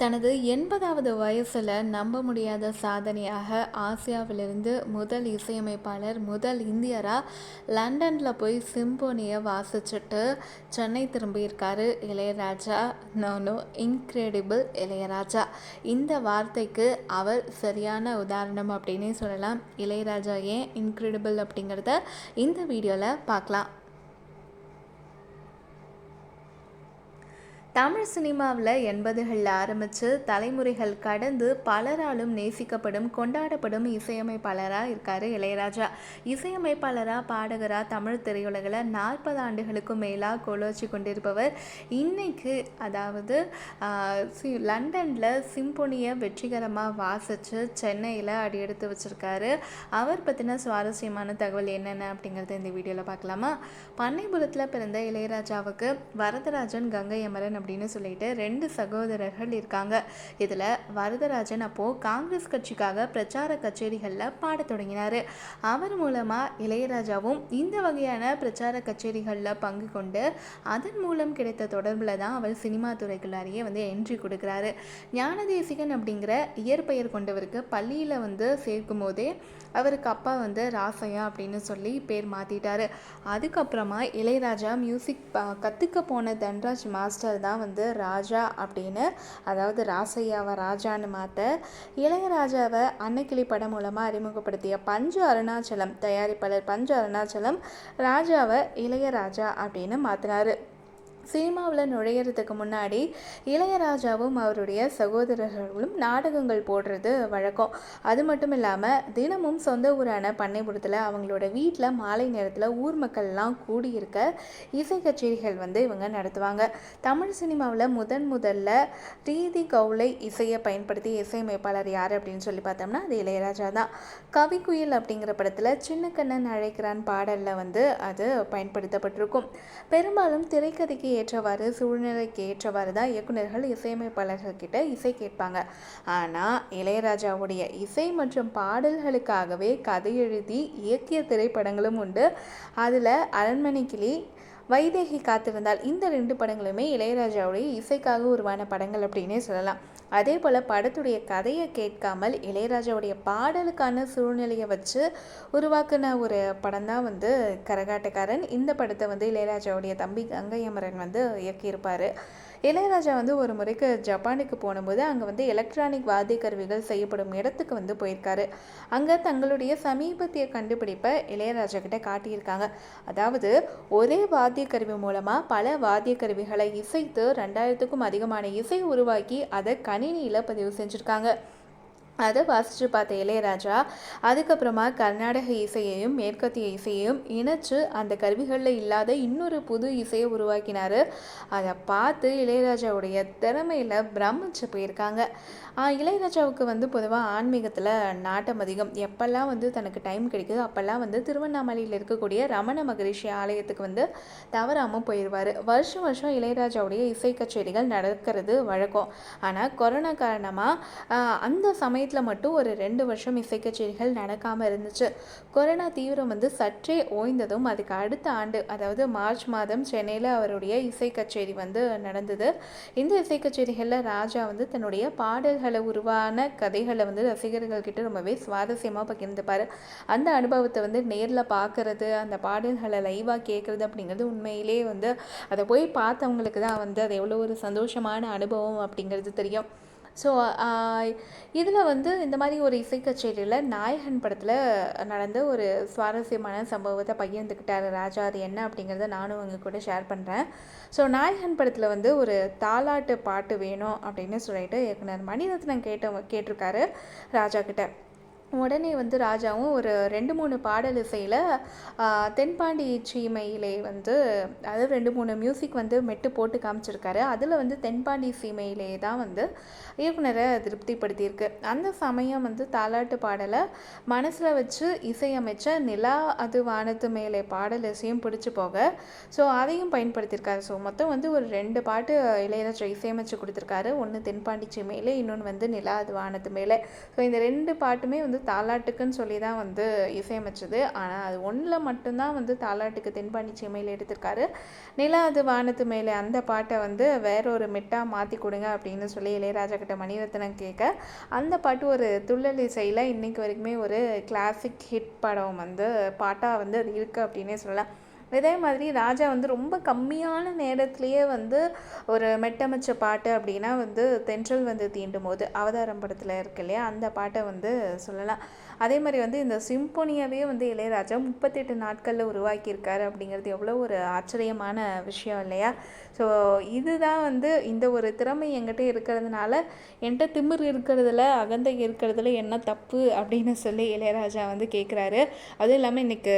தனது 80வது வயசில் நம்ப முடியாத சாதனையாக ஆசியாவிலிருந்து முதல் இசையமைப்பாளர், முதல் இந்தியராக லண்டனில் போய் சிம்போனியை வாசிச்சுட்டு சென்னை திரும்பியிருக்காரு இளையராஜா. நானோ இன்க்ரெடிபிள் இளையராஜா, இந்த வார்த்தைக்கு அவர் சரியான உதாரணம் அப்படின்னே சொல்லலாம். இளையராஜா ஏன் இன்க்ரெடிபிள் அப்படிங்கிறத இந்த வீடியோவில் பார்க்கலாம். தமிழ் சினிமாவில் 80களில் ஆரம்பித்து தலைமுறைகள் கடந்து பலராலும் நேசிக்கப்படும், கொண்டாடப்படும் இசையமைப்பாளராக இருக்கார் இளையராஜா. இசையமைப்பாளராக, பாடகராக தமிழ் திரையுலகில் 40 ஆண்டுகளுக்கும் மேலாக கொலோச்சி கொண்டிருப்பவர். இன்னைக்கு அதாவது லண்டனில் சிம்போனியை வெற்றிகரமாக வாசித்து சென்னையில் அடியெடுத்து வச்சுருக்காரு. அவர் பற்றின சுவாரஸ்யமான தகவல் என்னென்ன அப்படிங்கிறத இந்த வீடியோவில் பார்க்கலாமா? பண்ணைபுரத்தில் பிறந்த இளையராஜாவுக்கு வரதராஜன், கங்கை அமரன் அப்படின்னு சொல்லிட்டு 2 சகோதரர்கள் இருக்காங்க. இதில் வரதராஜன் அப்போது காங்கிரஸ் கட்சிக்காக பிரச்சார கச்சேரிகளில் பாடத் தொடங்கினார். அவர் மூலமாக இளையராஜாவும் இந்த வகையான பிரச்சார கச்சேரிகளில் பங்கு கொண்டு அதன் மூலம் கிடைத்த தொடர்பில் தான் அவர் சினிமா துறைக்குள்ளாரையே என்ட்ரி கொடுக்குறாரு. ஞானதேசிகன் அப்படிங்கிற இயற்பெயர் கொண்டவருக்கு பள்ளியில் சேர்க்கும் போதே அவருக்கு அப்பா ராசையா அப்படின்னு சொல்லி பேர் மாற்றிட்டார். அதுக்கப்புறமா இளையராஜா மியூசிக் கற்றுக்க போன தன்ராஜ் மாஸ்டர் தான் ராஜா அப்படின்னு, அதாவது ராசையாவை ராஜான்னு மாற்ற இளையராஜாவை அன்னக்கிளி படம் மூலமாக அறிமுகப்படுத்திய பஞ்சு அருணாச்சலம் தயாரிப்பாளர் பஞ்சு அருணாச்சலம் ராஜாவை இளையராஜா அப்படின்னு மாற்றினார். சினிமாவில் நுழையிறதுக்கு முன்னாடி இளையராஜாவும் அவருடைய சகோதரர்களும் நாடகங்கள் போடுறது வழக்கம். அது மட்டும் இல்லாமல் தினமும் சொந்த ஊரான பண்ணைபுரத்தில் அவங்களோட வீட்டில் மாலை நேரத்தில் ஊர் மக்கள்லாம் கூடியிருக்க இசை கச்சேரிகள் இவங்க நடத்துவாங்க. தமிழ் சினிமாவில் முதல்ல ரீதி கவுளை இசையை பயன்படுத்திய இசையமைப்பாளர் யார் அப்படின்னு சொல்லி பார்த்தோம்னா அது இளையராஜா தான். கவிக்குயில் அப்படிங்கிற படத்தில் சின்ன கண்ணன் அழைக்கிறான் பாடலில் அது பயன்படுத்தப்பட்டிருக்கும். பெரும்பாலும் திரைக்கதைக்கு ஏற்றவாறு, சூழ்நிலைக்கு ஏற்றவாறு தான் இயக்குநர்கள் இசையமைப்பாளர்கள்கிட்ட இசை கேட்பாங்க. ஆனால் இளையராஜாவுடைய இசை மற்றும் பாடல்களுக்காகவே கதை எழுதி இயக்கிய திரைப்படங்களும் உண்டு. அதில் அரண்மனை கிளி, வைதேகி காத்திருந்தால், இந்த 2 படங்களுமே இளையராஜாவுடைய இசைக்காக உருவான படங்கள் அப்படின்னே சொல்லலாம். அதே போல் படத்துடைய கதையை கேட்காமல் இளையராஜாவுடைய பாடலுக்கான சூழ்நிலையை வச்சு உருவாக்கின ஒரு படம் தான் கரகாட்டக்காரன். இந்த படத்தை இளையராஜாவுடைய தம்பி கங்கை அமரன் இயக்கியிருப்பார். இளையராஜா ஒரு முறைக்கு ஜப்பானுக்கு போனபோது அங்கே எலக்ட்ரானிக் வாத்திய கருவிகள் செய்யப்படும் இடத்துக்கு போயிருக்காரு. அங்கே தங்களுடைய சமீபத்திய கண்டுபிடிப்பை இளையராஜா கிட்ட காட்டியிருக்காங்க. அதாவது ஒரே வாத்திய கருவி மூலமாக பல வாத்திய கருவிகளை இசைத்து 2000க்கும் அதிகமான இசை உருவாக்கி அதை கணினியில் பதிவு செஞ்சுருக்காங்க. அதை வாசித்து பார்த்த இளையராஜா அதுக்கப்புறமா கர்நாடக இசையையும் மேற்கத்திய இசையையும் இணைச்சு அந்த கருவிகளில் இல்லாத இன்னொரு புது இசையை உருவாக்கினார். அதை பார்த்து இளையராஜாவுடைய திறமையில் பிரமிச்சு போயிருக்காங்க. இளையராஜாவுக்கு பொதுவாக ஆன்மீகத்தில் நாட்டம் அதிகம். எப்பெல்லாம் தனக்கு டைம் கிடைக்குதோ அப்போல்லாம் திருவண்ணாமலையில் இருக்கக்கூடிய ரமண மகரிஷி ஆலயத்துக்கு தவறாமல் போயிடுவார். வருஷம் இளையராஜாவுடைய இசை கச்சேரிகள் நடக்கிறது வழக்கம். ஆனால் கொரோனா காரணமாக அந்த சமயத்தில் மட்டும் ஒரு 2 வருஷம் இசை கச்சேரிகள் நடக்காமல் இருந்துச்சு. கொரோனா தீவிரம் சற்றே ஓய்ந்ததும் அதுக்கு அடுத்த ஆண்டு, அதாவது மார்ச் மாதம் சென்னையில் அவருடைய இசை கச்சேரி நடந்தது. இந்த இசை கச்சேரிகளில் ராஜா தன்னுடைய பாடல்களை உருவான கதைகளை ரசிகர்கள் கிட்ட ரொம்பவே சுவாரஸ்யமாக பகிர்ந்துப்பார். அந்த அனுபவத்தை நேரில் பார்க்கறது, அந்த பாடல்களை லைவாக கேட்குறது அப்படிங்கிறது உண்மையிலே அதை போய் பார்த்தவங்களுக்கு தான் அது எவ்வளோ ஒரு சந்தோஷமான அனுபவம் அப்படிங்கிறது தெரியும். ஸோ இதில் இந்த மாதிரி ஒரு இசை கச்சேரியில் நாயகன் படத்தில் நடந்த ஒரு சுவாரஸ்யமான சம்பவத்தை பகிர்ந்துக்கிட்டார் ராஜா. அது என்ன அப்படிங்கிறத நானும் அவங்க கூட ஷேர் பண்ணுறேன். ஸோ நாயகன் படத்தில் ஒரு தாலாட்டு பாட்டு வேணும் அப்படின்னு சொல்லிட்டு இயக்குனர் மணிரத்னம் கேட்டிருக்காரு ராஜா கிட்ட. உடனே ராஜாவும் ஒரு 2-3 பாடல் இசையில் தென்பாண்டி சீமையிலே அதாவது 2-3 மியூசிக் மெட்டு போட்டு காமிச்சிருக்காரு. அதில் தென்பாண்டி சீமையிலே தான் இயக்குனரை திருப்திப்படுத்தியிருக்கு. அந்த சமயம் தாலாட்டு பாடலை மனசில் வச்சு இசையமைச்ச நிலா அது வானத்து மேலே பாடல் இசையும் பிடிச்சி போக ஸோ அதையும் பயன்படுத்தியிருக்காரு. ஸோ மொத்தம் ஒரு 2 பாட்டு இளையராஜா இசையமைச்சு கொடுத்துருக்காரு. ஒன்று தென்பாண்டி சீமையிலே, இன்னொன்று நிலா அது வானத்து மேலே. ஸோ இந்த 2 பாட்டுமே தாலாட்டுக்குன்னு சொல்லி தான் வந்து இசையமைச்சது. ஆனால் அது ஒன்றில் மட்டும்தான் வந்து தாலாட்டுக்கு தென்பாண்டி சீமையில் எடுத்திருக்காரு. நிலாது வானத்து மேலே அந்த பாட்டை வந்து வேற ஒரு மெட்டாக மாற்றி கொடுங்க அப்படின்னு சொல்லி இளையராஜா கிட்ட மணிரத்னம் கேட்க, அந்த பாட்டு ஒரு துள்ளல் இசையில் இன்றைக்கு வரைக்குமே ஒரு கிளாசிக் ஹிட் படம் வந்து பாட்டாக வந்து அது இருக்குது அப்படின்னே சொல்லலாம். இதே மாதிரி ராஜா வந்து ரொம்ப கம்மியான நேரத்துலேயே வந்து ஒரு மெட்டமைச்ச பாட்டு அப்படின்னா வந்து தென்றல் வந்து தீண்டும் போது அவதாரம் படத்தில் இருக்கு இல்லையா, அந்த பாட்டை வந்து சொல்லலாம். அதே மாதிரி வந்து இந்த சிம்பொனியாவே வந்து இளையராஜா 38 நாட்களில் உருவாக்கியிருக்காரு அப்படிங்கிறது எவ்வளோ ஒரு ஆச்சரியமான விஷயம் இல்லையா. ஸோ இதுதான் வந்து இந்த ஒரு திறமை என்கிட்ட இருக்கிறதுனால என்கிட்ட திமிர் இருக்கிறதுல அகந்தை இருக்கிறதுல என்ன தப்பு அப்படின்னு சொல்லி இளையராஜா வந்து கேட்குறாரு. அதுவும் இல்லாமல் இன்றைக்கு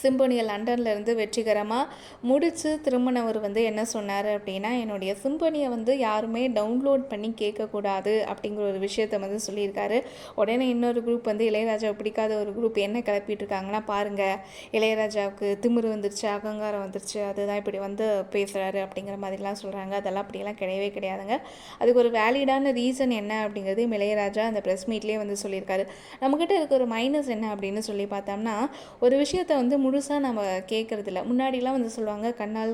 சிம்பொனியை லண்டன்லேருந்து வெற்றிகரமாக முடித்து திரும்பினவர் வந்து என்ன சொன்னார் அப்படின்னா, என்னுடைய சிம்பொனியை வந்து யாருமே டவுன்லோட் பண்ணி கேட்கக்கூடாது அப்படிங்கிற ஒரு விஷயத்த வந்து சொல்லியிருக்காரு. உடனே இன்னொரு குரூப் வந்து இளையராஜாவை பிடிக்காத ஒரு குரூப் என்ன கிளப்பிட்டு இருக்காங்கன்னா, பாருங்கள் இளையராஜாவுக்கு திமிரு வந்துருச்சு, அகங்காரம் வந்துருச்சு, அதுதான் இப்படி வந்து பேசுகிறாரு அப்படிங்கிற மாதிரிலாம் சொல்கிறாங்க. அதெல்லாம் அப்படியெல்லாம் கிடையவே கிடையாதுங்க. அதுக்கு ஒரு வேலிடான ரீசன் என்ன அப்படிங்கிறது இளையராஜா அந்த ப்ரெஸ் மீட்லேயே வந்து சொல்லியிருக்காரு. நம்மக்கிட்ட இருக்க ஒரு மைனஸ் என்ன அப்படின்னு சொல்லி பார்த்தோம்னா, ஒரு விஷயத்தை வந்து முழுசாக நம்ம கேட்குறதில்ல. முன்னாடிலாம் வந்து சொல்லுவாங்க, கண்ணால்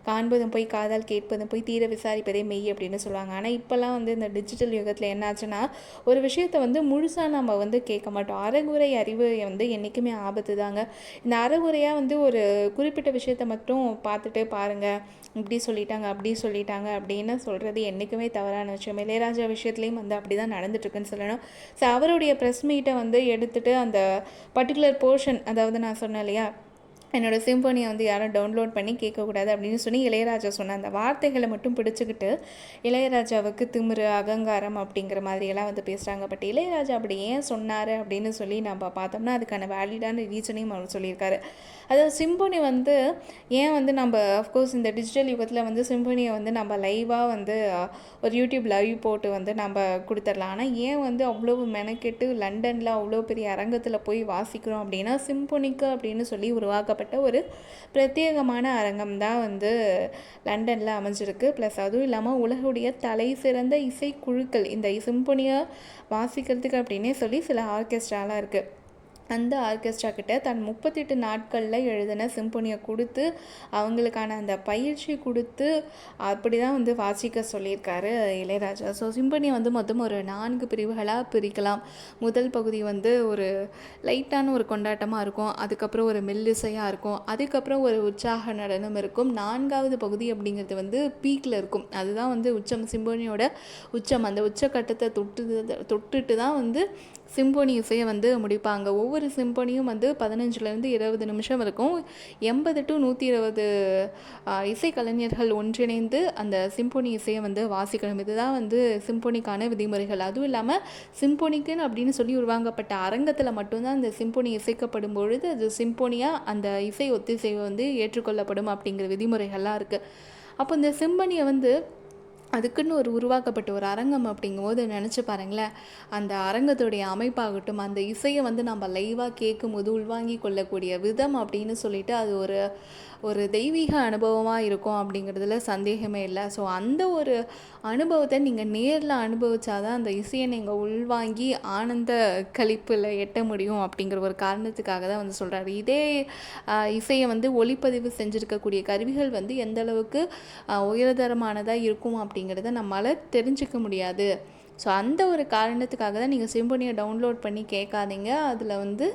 காண்பதும் போய் காதால் கேட்பதும் போய் தீர விசாரிப்பதே மெய் அப்படின்னு சொல்லுவாங்க. ஆனால் இப்போல்லாம் வந்து இந்த டிஜிட்டல் யுகத்தில் என்னாச்சுன்னா, ஒரு விஷயத்தை வந்து முழுசாக நம்ம வந்து கேட்க மாட்டோம். அறகுறை அறிவு வந்து என்றைக்குமே ஆபத்து தாங்க. இந்த அறகுறையாக வந்து ஒரு குறிப்பிட்ட விஷயத்தை மட்டும் பார்த்துட்டு பாருங்கள், இப்படி சொல்லிட்டாங்க அப்படி சொல்லிட்டாங்க அப்படின்னு சொல்கிறது என்றைக்குமே தவறான விஷயம். இளையராஜா விஷயத்துலேயும் வந்து அப்படி தான் நடந்துட்டுருக்குன்னு சொல்லணும். ஸோ அவருடைய ப்ரெஸ் மீட்டை வந்து எடுத்துகிட்டு அந்த பர்டிகுலர் போர்ஷன், அதாவது நான் சொன்னேன் இல்லையா, என்னோடய சிம்பொனியை வந்து யாரும் டவுன்லோட் பண்ணி கேட்கக்கூடாது அப்படின்னு சொல்லி இளையராஜா சொன்ன அந்த வார்த்தைகளை மட்டும் பிடிச்சிக்கிட்டு இளையராஜாவுக்கு திமிரு அகங்காரம் அப்படிங்கிற மாதிரியெல்லாம் வந்து பேசுகிறாங்க. பட் இளையராஜா அப்படி ஏன் சொன்னார் அப்படின்னு சொல்லி நம்ம பார்த்தோம்னா அதுக்கான வேலிடான ரீசனையும் அவர் சொல்லியிருக்காரு. அதாவது சிம்பொனி வந்து ஏன் வந்து நம்ம அஃப்கோர்ஸ் இந்த டிஜிட்டல் யுகத்தில் வந்து சிம்பொனியை வந்து நம்ம லைவாக வந்து ஒரு யூடியூப் லைவ் போட்டு வந்து நம்ம கொடுத்துடலாம். ஆனால் ஏன் வந்து அவ்வளோ மெனக்கெட்டு லண்டனில் அவ்வளோ பெரிய அரங்கத்தில் போய் வாசிக்கிறோம் அப்படின்னா, சிம்பொனிக்கு அப்படின்னு சொல்லி உருவாக்கப்பட்ட ஒரு பிரத்யேகமான அரங்கம் தான் வந்து லண்டனில் அமைஞ்சிருக்கு. ப்ளஸ் அதுவும் இல்லாமல் உலகுடைய தலை சிறந்த இசைக்குழுக்கள் இந்த சிம்பொனியை வாசிக்கிறதுக்கு அப்படின்னே சொல்லி சில ஆர்கெஸ்ட்ராலாம் இருக்குது. அந்த ஆர்கெஸ்ட்ரா கிட்ட தன் 38 நாட்களில் எழுதின சிம்பொனியை கொடுத்து அவங்களுக்கான அந்த பயிற்சி கொடுத்து அப்படி தான் வந்து வாசிக்க சொல்லியிருக்காரு இளையராஜா. ஸோ சிம்பொனியை வந்து மொத்தம் ஒரு 4 பிரிவுகளாக பிரிக்கலாம். முதல் பகுதி வந்து ஒரு லைட்டான ஒரு கொண்டாட்டமாக இருக்கும், அதுக்கப்புறம் ஒரு மெல்லிசையாக இருக்கும், அதுக்கப்புறம் ஒரு உற்சாக நடனம் இருக்கும், 4வது பகுதி அப்படிங்கிறது வந்து பீக்கில் இருக்கும். அதுதான் வந்து உச்சம், சிம்பொனியோட உச்சம். அந்த உச்சக்கட்டத்தை தொட்டுட்டு தான் வந்து சிம்பொனி இசையை வந்து முடிப்பாங்க. ஒவ்வொரு சிம்பொனியும் வந்து 15லேருந்து 20 நிமிஷம் இருக்கும். 80 to 120 இசைக்கலைஞர்கள் ஒன்றிணைந்து அந்த சிம்பொனி இசையை வந்து வாசிக்கணும். இதுதான் வந்து சிம்பொனிக்கான விதிமுறைகள். அதுவும் இல்லாமல் சிம்பொனிக்குன்னு அப்படின்னு சொல்லி உருவாக்கப்பட்ட அரங்கத்தில் மட்டும்தான் அந்த சிம்பொனி இசைக்கப்படும் பொழுது அது சிம்பொனியாக அந்த இசை ஒத்திசைவு வந்து ஏற்றுக்கொள்ளப்படும் அப்படிங்கிற விதிமுறைகள்லாம் இருக்குது. அப்போ இந்த சிம்பொனியை வந்து அதுக்குன்னு ஒரு உருவாக்கப்பட்ட ஒரு அரங்கம் அப்படிங்கும்போது நினச்சி பாருங்களேன், அந்த அரங்கத்துடைய அமைப்பாகட்டும், அந்த இசையை வந்து நம்ம லைவாக கேட்கும்போது உள்வாங்கி கொள்ளக்கூடிய விதம் அப்படின்னு சொல்லிட்டு அது ஒரு தெய்வீக அனுபவமாக இருக்கும் அப்படிங்கிறதுல சந்தேகமே இல்லை. ஸோ அந்த ஒரு அனுபவத்தை நீங்கள் நேரில் அனுபவிச்சாதான் அந்த இசையை நீங்கள் உள்வாங்கி ஆனந்த களிப்பில் எட்ட முடியும் அப்படிங்கிற ஒரு காரணத்துக்காக தான் வந்து சொல்கிறாரு. இதே இசையை வந்து ஒளிப்பதிவு செஞ்சுருக்கக்கூடிய கருவிகள் வந்து எந்தளவுக்கு உயர்தரமானதாக இருக்கும் அப்படிங்கிறத நம்மளால் தெரிஞ்சிக்க முடியாது. ஸோ அந்த ஒரு காரணத்துக்காக தான் நீங்கள் சிம்பொனியை டவுன்லோட் பண்ணி கேட்காதீங்க. அதில் வந்து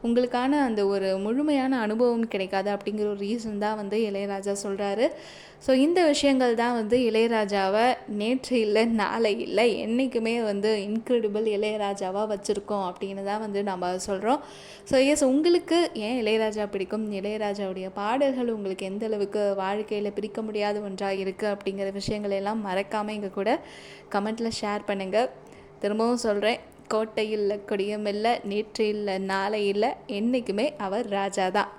உங்களுக்கான அந்த ஒரு முழுமையான அனுபவம் கிடைக்காது அப்படிங்கிற ஒரு ரீசன் தான் வந்து இளையராஜா சொல்கிறாரு. ஸோ இந்த விஷயங்கள் தான் வந்து இளையராஜாவை நேற்று இல்லை நாளை இல்லை என்றைக்குமே வந்து இன்க்ரெடிபிள் இளையராஜாவாக வச்சுருக்கோம் அப்படின்னு தான் வந்து நம்ம சொல்கிறோம். ஸோ எஸ், உங்களுக்கு ஏன் இளையராஜா பிடிக்கும், இளையராஜாவுடைய பாடல்கள் உங்களுக்கு எந்த அளவுக்கு வாழ்க்கையில் பிரிக்க முடியாத ஒன்றாக இருக்குது அப்படிங்கிற விஷயங்கள் எல்லாம் மறக்காமல் எங்கள் கூட கமெண்ட்டில் ஷேர் பண்ணுங்கள். திரும்பவும் சொல்கிறேன், கோட்டை இல்லை கொடியும் இல்லை, நேற்று இல்லை நாளை இல்லை, என்றைக்குமே அவர் ராஜா தான்.